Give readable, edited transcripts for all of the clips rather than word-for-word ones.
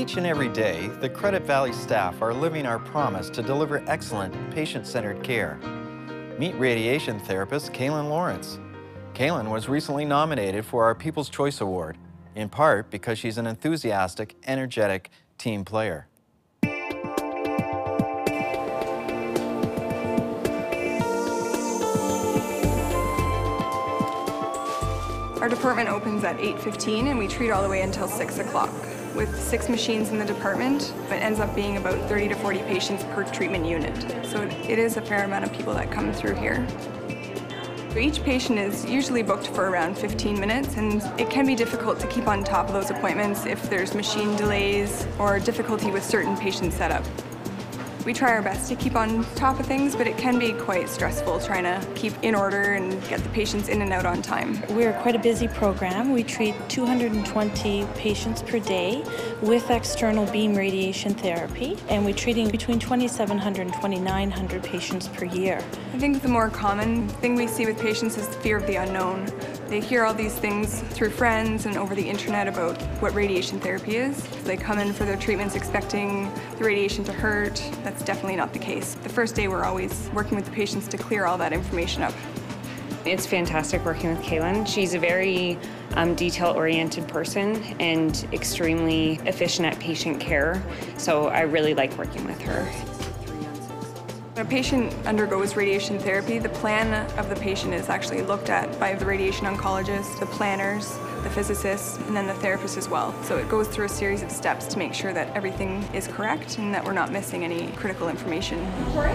Each and every day, the Credit Valley staff are living our promise to deliver excellent, patient-centered care. Meet radiation therapist Kailin Lawrence. Kailin was recently nominated for our People's Choice Award, in part because she's an enthusiastic, energetic team player. Our department opens at 8:15 and we treat all the way until 6 o'clock. With 6 machines in the department, it ends up being about 30 to 40 patients per treatment unit. So it is a fair amount of people that come through here. Each patient is usually booked for around 15 minutes, and it can be difficult to keep on top of those appointments if there's machine delays or difficulty with certain patient setup. We try our best to keep on top of things, but it can be quite stressful trying to keep in order and get the patients in and out on time. We're quite a busy program. We treat 220 patients per day with external beam radiation therapy, and we're treating between 2,700 and 2,900 patients per year. I think the more common thing we see with patients is the fear of the unknown. They hear all these things through friends and over the internet about what radiation therapy is. They come in for their treatments expecting the radiation to hurt. That's definitely not the case. The first day we're always working with the patients to clear all that information up. It's fantastic working with Kailin. She's a very detail-oriented person and extremely efficient at patient care, so I really like working with her. When a patient undergoes radiation therapy, the plan of the patient is actually looked at by the radiation oncologist, the planners, the physicists, and then the therapist as well. So it goes through a series of steps to make sure that everything is correct and that we're not missing any critical information. Victoria?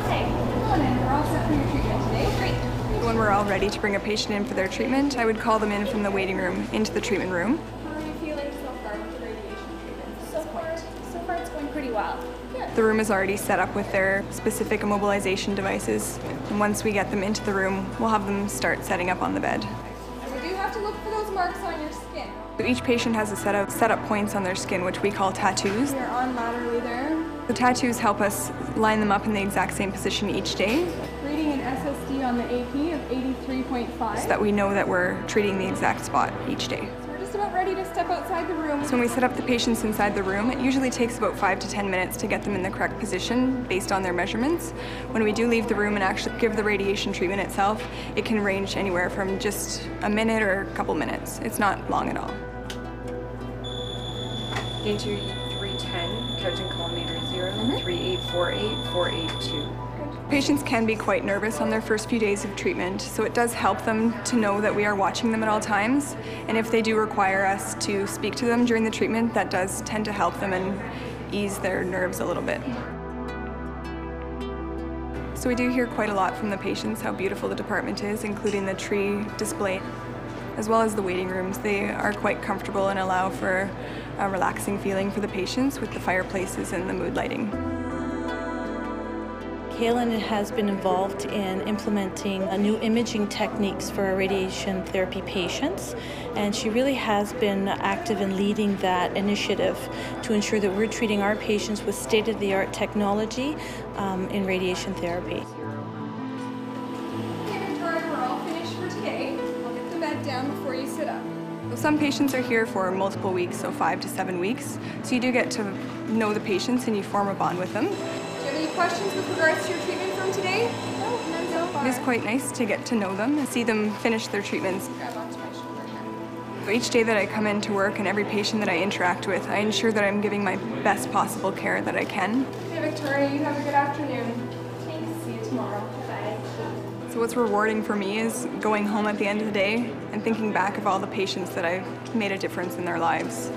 Hey, come on in. We're all set for your treatment today. Great. When we're all ready to bring a patient in for their treatment, I would call them in from the waiting room into the treatment room. How are you feeling so far with the radiation treatment? So far it's going pretty well. The room is already set up with their specific immobilization devices. And once we get them into the room, we'll have them start setting up on the bed. We do have to look for those marks on your skin. So each patient has a set of setup points on their skin, which we call tattoos. They're on laterally there. The tattoos help us line them up in the exact same position each day, Reading an SSD on the AP of 83.5. so that we know that we're treating the exact spot each day. We're just about ready to step outside the room. So when we set up the patients inside the room, it usually takes about 5 to 10 minutes to get them in the correct position based on their measurements. When we do leave the room and actually give the radiation treatment itself, it can range anywhere from just a minute or a couple minutes. It's not long at all. Into 310, couch and collimator 0, 3848, 482. Patients can be quite nervous on their first few days of treatment, so it does help them to know that we are watching them at all times. And if they do require us to speak to them during the treatment, that does tend to help them and ease their nerves a little bit. So we do hear quite a lot from the patients how beautiful the department is, including the tree display, as well as the waiting rooms. They are quite comfortable and allow for a relaxing feeling for the patients with the fireplaces and the mood lighting. Kailin has been involved in implementing new imaging techniques for our radiation therapy patients, and she really has been active in leading that initiative to ensure that we're treating our patients with state-of-the-art technology in radiation therapy. Okay, Victoria, we're all finished for today. I'll get the bed down before you sit up. Some patients are here for multiple weeks, so 5 to 7 weeks. So you do get to know the patients and you form a bond with them. Do you have any questions with regards to your treatment from today? No, none so far. It is quite nice to get to know them and see them finish their treatments. Grab onto my shoulder here. Each day that I come into work and every patient that I interact with, I ensure that I'm giving my best possible care that I can. Okay, Victoria, you have a good afternoon. Thanks. See you tomorrow. Bye. So what's rewarding for me is going home at the end of the day and thinking back of all the patients that I've made a difference in their lives.